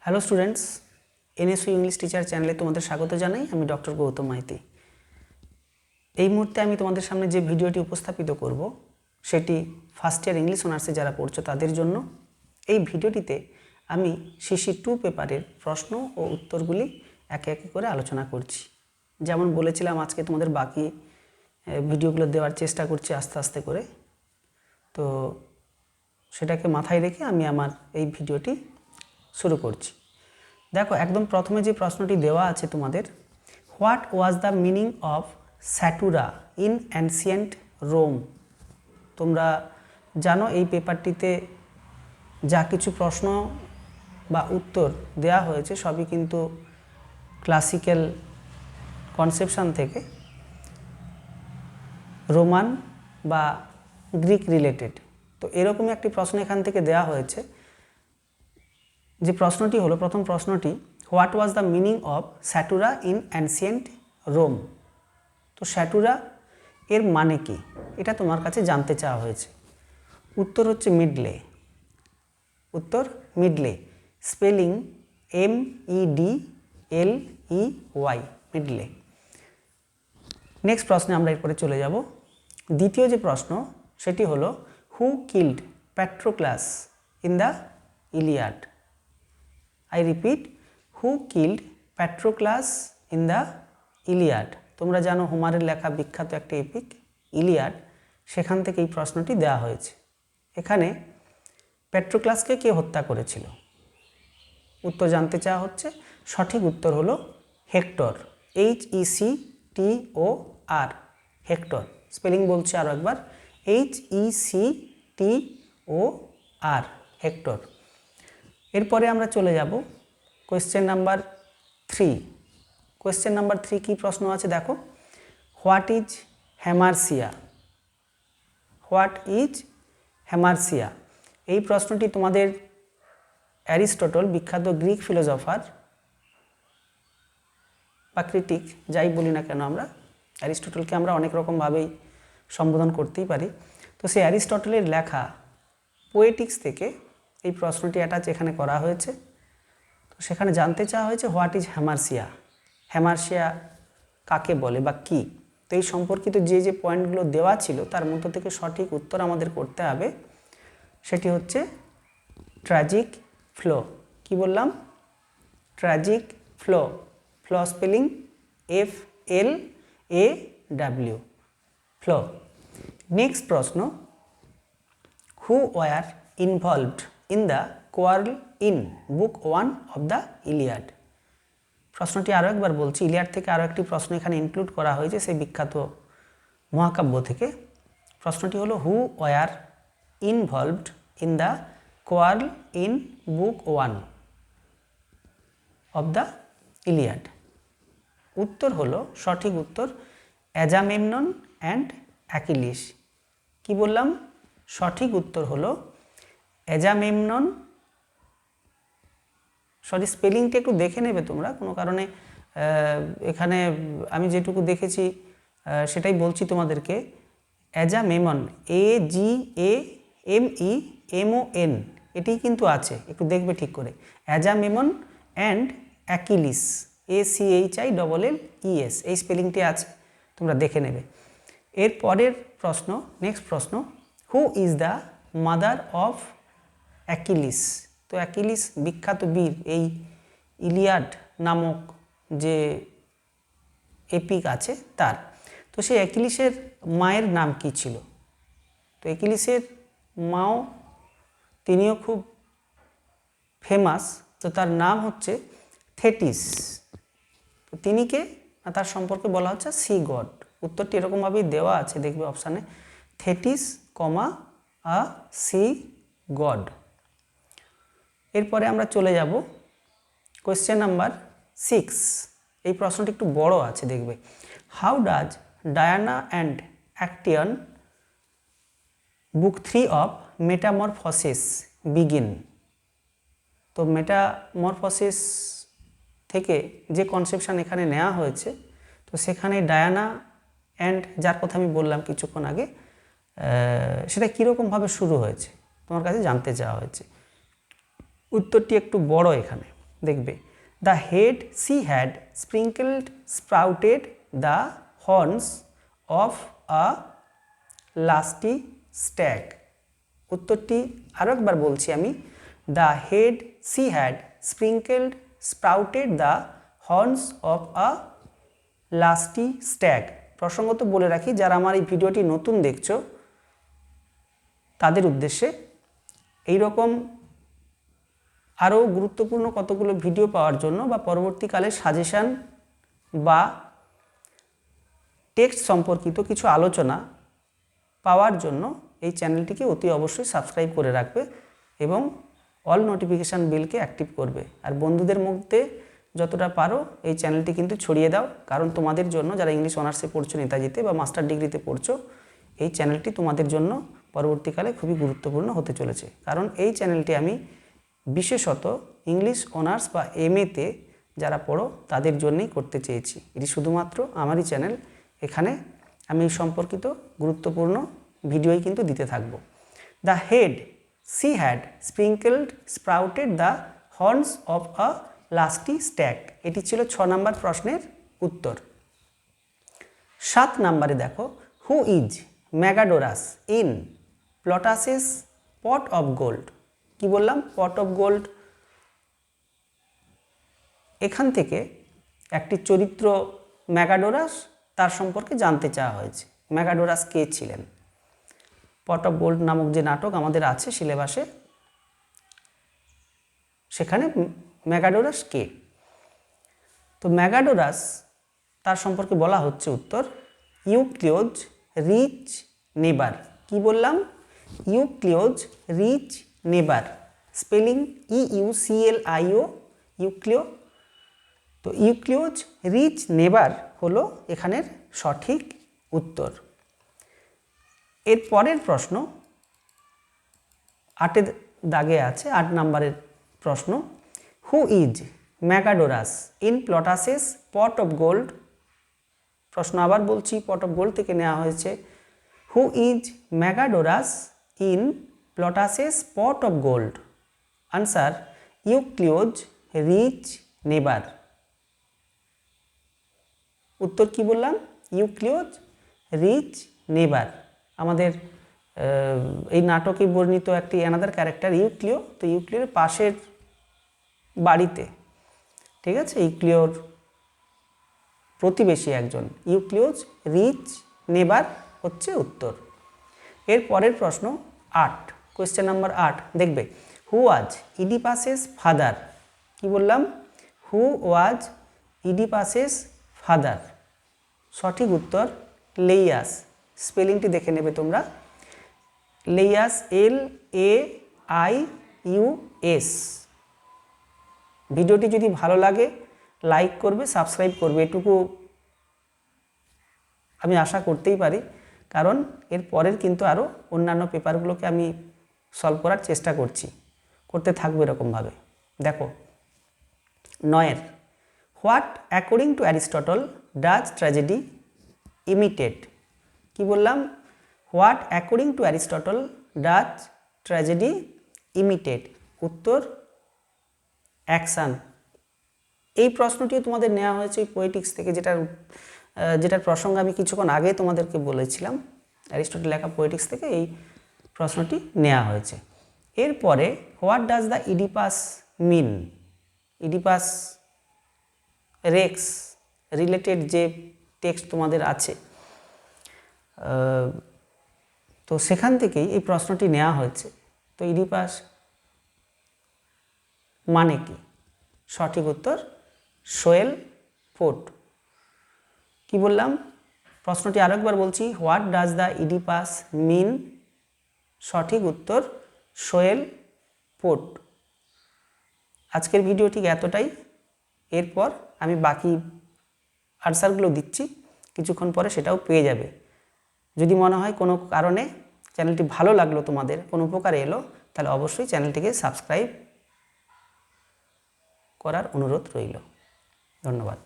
Hello students, NSU English teacher চ্যানেলে তোমাদের স্বাগত জানাই। আমি ডক্টর গৌতম মাইতি। এই মুহূর্তে আমি তোমাদের সামনে যে ভিডিওটি উপস্থাপিত করব সেটি ফার্স্ট ইয়ার ইংলিশ অনার্সে যারা পড়ছো তাদের জন্য। এই ভিডিওটিতে আমি সিসি 2 পেপারের প্রশ্ন ও উত্তরগুলি একে একে করে আলোচনা করছি। যেমন বলেছিলাম, আজকে তোমাদের বাকি ভিডিওগুলো দেওয়ার চেষ্টা করছি আস্তে আস্তে করে। তো সেটাকে মাথায় রেখে আমি আমার এই ভিডিওটি শুরু করছি। দেখো, একদম প্রথমে যে প্রশ্নটি দেওয়া আছে তোমাদের, what was the meaning of satura in ancient Rome. তোমরা জানো এই পেপারটিতে যা কিছু প্রশ্ন বা উত্তর দেয়া হয়েছে সবই কিন্তু ক্লাসিক্যাল কনসেপশন থেকে রোমান বা গ্রিক রিলেটেড। তো এরকমই একটি প্রশ্ন এখান থেকে দেয়া হয়েছে। যে প্রশ্নটি হলো, প্রথম প্রশ্নটি, what was the meaning of satura in ancient Rome. তো স্যাটুরা এর মানে কি, এটা তোমার কাছে জানতে চাওয়া হয়েছে। উত্তর হচ্ছে মিডলে। উত্তর মিডলে, স্পেলিং MEDLEY, মিডলে। নেক্সট প্রশ্নে আমরা এরপরে চলে যাব। দ্বিতীয় যে প্রশ্ন সেটি হলো, who killed Patroclus in the Iliad. I repeat, who killed Patroclus in the Iliad? তোমরা জানো হোমারের লেখা বিখ্যাত একটা এপিক ইলিয়াড, সেখান থেকে এই প্রশ্নটি দেওয়া হয়েছে। এখানে প্যাট্রোক্লাসকে কে হত্যা করেছিল উত্তর জানতে চাওয়া হচ্ছে। সঠিক উত্তর হলো হেক্টর, HECTOR, হেক্টর। স্পেলিং বলছি আরও একবার, HECTOR, হেক্টর। এরপরে আমরা চলে যাব কোয়েশ্চেন নাম্বার 3। কোয়েশ্চেন নাম্বার 3 কী প্রশ্ন আছে দেখো, what is hamartia. What is hamartia, এই প্রশ্নটি তোমাদের অ্যারিস্টটল, বিখ্যাত গ্রিক ফিলোসফার বা ক্রিটিক, যাই বলি না কেন আমরা, অ্যারিস্টটলকে আমরা অনেক রকমভাবেই সম্বোধন করতেই পারি। তো সেই অ্যারিস্টটলের লেখা পোয়েটিক্স থেকে এই প্রশ্নটি অ্যাটাচ এখানে করা হয়েছে। তো সেখানে জানতে চাওয়া হয়েছে হোয়াট ইজ হ্যামারসিয়া। হ্যামারসিয়া কাকে বলে বা কি। তো এই সম্পর্কিত যে যে পয়েন্টগুলো দেওয়া ছিল তার মধ্য থেকে সঠিক উত্তর আমাদের করতে হবে। সেটি হচ্ছে ট্র্যাজিক ফ্লো। কি বললাম? Tragic flaw. Flaw spelling FLAW, flaw. Next প্রশ্ন, who were involved in the quarrel in book 1 of the Iliad. প্রশ্নটি আরও একবার বলছি, ইলিয়াড থেকে আরও একটি প্রশ্ন এখানে ইনক্লুড করা হয়েছে সেই বিখ্যাত মহাকাব্য থেকে। প্রশ্নটি হলো, হু were involved in the quarrel in book 1 of the Iliad. উত্তর হলো, সঠিক উত্তর অ্যাগামেমনন অ্যান্ড অ্যাকিলিস। কি বললাম? সঠিক উত্তর হলো অ্যাগামেমনন। সরি, স্পেলিংটা একটু দেখে নেবে তোমরা, কোনো কারণে এখানে আমি যেটুকু দেখেছি সেটাই বলছি তোমাদেরকে। অ্যাগামেমন, AGAMEMON, এটিই কিন্তু আছে, একটু দেখবে ঠিক করে। অ্যাগামেমন অ্যান্ড অ্যাকিলিস, ACHILLES, এই স্পেলিংটি আছে, তোমরা দেখে নেবে। এর পরের প্রশ্ন, নেক্সট প্রশ্ন, who is the mother of Achilles. তো অ্যাকিলিস বিখ্যাত বীর, এই ইলিয়াড নামক যে এপিক আছে তার। তো সেই অ্যাকিলিসের মায়ের নাম কি ছিল? তো অ্যাকিলিসের মাও, তিনিও খুব ফেমাস। তো তার নাম হচ্ছে থেটিস। তো তিনি কে? তার সম্পর্কে বলা হচ্ছে সি গড। উত্তরটি এরকমভাবেই দেওয়া আছে, দেখবে অপশানে, থেটিস, সি গড। এরপরে আমরা চলে যাব কোয়েশ্চেন নাম্বার 6। এই প্রশ্নটি একটু বড় আছে, দেখবে। How does Diana and Actaeon book 3 of Metamorphoses begin. তো মেটামরফসিস থেকে যে কনসেপশন এখানে নেওয়া হয়েছে, তো সেখানে ডায়ানা অ্যান্ড, যার কথা আমি বললাম কিছুক্ষণ আগে, সেটা কীরকমভাবে শুরু হয়েছে তোমার কাছে জানতে চাওয়া হয়েছে। উত্তরটি একটু বড় এখানে। দেখবে the head she had sprinkled sprouted the horns of a lusty stag. উত্তরটি আরও একবার বলছি আমি, the head she had sprinkled sprouted the horns of a lusty stag. প্রসঙ্গত বলে রাখি, যারা আমার এই ভিডিওটি নতুন দেখছো তাদের উদ্দেশ্যে, এই রকম আরও গুরুত্বপূর্ণ কতগুলো ভিডিও পাওয়ার জন্য বা পরবর্তীকালে সাজেশান বা টেক্সট সম্পর্কিত কিছু আলোচনা পাওয়ার জন্য এই চ্যানেলটিকে অতি অবশ্যই সাবস্ক্রাইব করে রাখবে এবং অল নোটিফিকেশান বেলকে অ্যাক্টিভ করবে। আর বন্ধুদের মধ্যে যতটা পারো এই চ্যানেলটি কিন্তু ছড়িয়ে দাও, কারণ তোমাদের জন্য যারা ইংলিশ অনার্সে পড়ছো নেতাজিতে বা মাস্টার ডিগ্রিতে পড়ছো, এই চ্যানেলটি তোমাদের জন্য পরবর্তীকালে খুবই গুরুত্বপূর্ণ হতে চলেছে। কারণ এই চ্যানেলটি আমি বিশেষত ইংলিশ অনার্স বা এমএতে যারা পড়ো তাদের জন্যই করতে চেয়েছি। এটি শুধুমাত্র আমারই চ্যানেল, এখানে আমি এই সম্পর্কিত গুরুত্বপূর্ণ ভিডিওই কিন্তু দিতে থাকবো। The head she had sprinkled sprouted the horns of a lusty stag. এটি ছিল 6 নম্বর প্রশ্নের উত্তর। 7 নম্বরে দেখো, who is Megadorus in Plautus's pot of gold. কি বললাম? Pot of gold. এখান থেকে একটি চরিত্র ম্যাগাডোরাস, তার সম্পর্কে জানতে চাওয়া হয়েছে। ম্যাগাডোরাস কে ছিলেন? পট অফ গোল্ড নামক যে নাটক আমাদের আছে সিলেবাসে, সেখানে ম্যাগাডোরাস কে? তো ম্যাগাডোরাস তার সম্পর্কে বলা হচ্ছে উত্তর, ইউক্লিওজ রিচ নেবার। কি বললাম? ইউক্লিওজ রিচ নেবার, স্পেলিং EUCLIO, ইউক্লিও। তো ইউক্লিওজ রিচ নেবার হলো এখানের সঠিক উত্তর। এর পরের প্রশ্ন 8 দাগে আছে, 8 নম্বরের প্রশ্ন, who is Megadorus in Plautus's pot of gold. প্রশ্ন আবার বলছি, পট অফ গোল্ড থেকে নেওয়া হয়েছে। Who is Megadorus in Plautus's pot of gold? Answer, Euclio's rich neighbour. উত্তর কি বললাম? ইউক্লিওজ রিচ নেবার। আমাদের এই নাটকে বর্ণিত একটি অ্যানাদার ক্যারেক্টার ইউক্লিও। তো ইউক্লিওর পাশের বাড়িতে, ঠিক আছে, ইউক্লিওর প্রতিবেশী একজন। ইউক্লিওজ রিচ নেবার হচ্ছে উত্তর। এর পরের প্রশ্ন 8, কোয়েশ্চেন নাম্বার 8 দেখবে, হু ওয়াজ ইডিপাসেস ফাদার। কি বললাম? হু ওয়াজ ইডিপাসেস ফাদার। সঠিক উত্তর লেইয়াস। স্পেলিংটি দেখে নেবে তোমরা, লেইয়াস, LAIUS। ভিডিওটি যদি ভালো লাগে লাইক করবে, সাবস্ক্রাইব করবে, এটুকু আমি আশা করতেই পারি, কারণ এর পরের কিন্তু আরও অন্যান্য পেপারগুলোকে আমি সলভ করার চেষ্টা করতে থাকবো এরকমভাবে। দেখো 9, what according to Aristotle does tragedy imitate. কি বললাম? What according to Aristotle does tragedy imitate. উত্তর অ্যাকশান। এই প্রশ্নটিও তোমাদের নেওয়া হয়েছে ওই পোয়েটিক্স থেকে, যেটার প্রসঙ্গ আমি কিছুক্ষণ আগে তোমাদেরকে বলেছিলাম। অ্যারিস্টটল লেখা পোয়েটিক্স থেকে এই প্রশ্নটি নেওয়া হয়েছে। এরপরে what does the Oedipus mean? Oedipus Rex related যে টেক্সট তোমাদের আছে, তো সেখান থেকেই এই প্রশ্নটি নেওয়া হয়েছে। তো ইডিপাস মানে কি? সঠিক উত্তর শোয়েল ফোর্ট। কি বললাম? প্রশ্নটি আরেকবার বলছি, হোয়াট ডাজ দ্য ইডিপাস মিন? সঠিক উত্তর শোয়েল ফোর্ট। আজকের ভিডিও ঠিক এতটাই। এরপর আমি বাকি আনসারগুলো দিচ্ছি, কিছুক্ষণ পরে সেটাও পেয়ে যাবে। যদি মনে হয় কোনো কারণে চ্যানেলটি ভালো লাগলো, তোমাদের কোনো উপকারে এলো, তাহলে অবশ্যই চ্যানেলটিকে সাবস্ক্রাইব করার অনুরোধ রইল। ধন্যবাদ।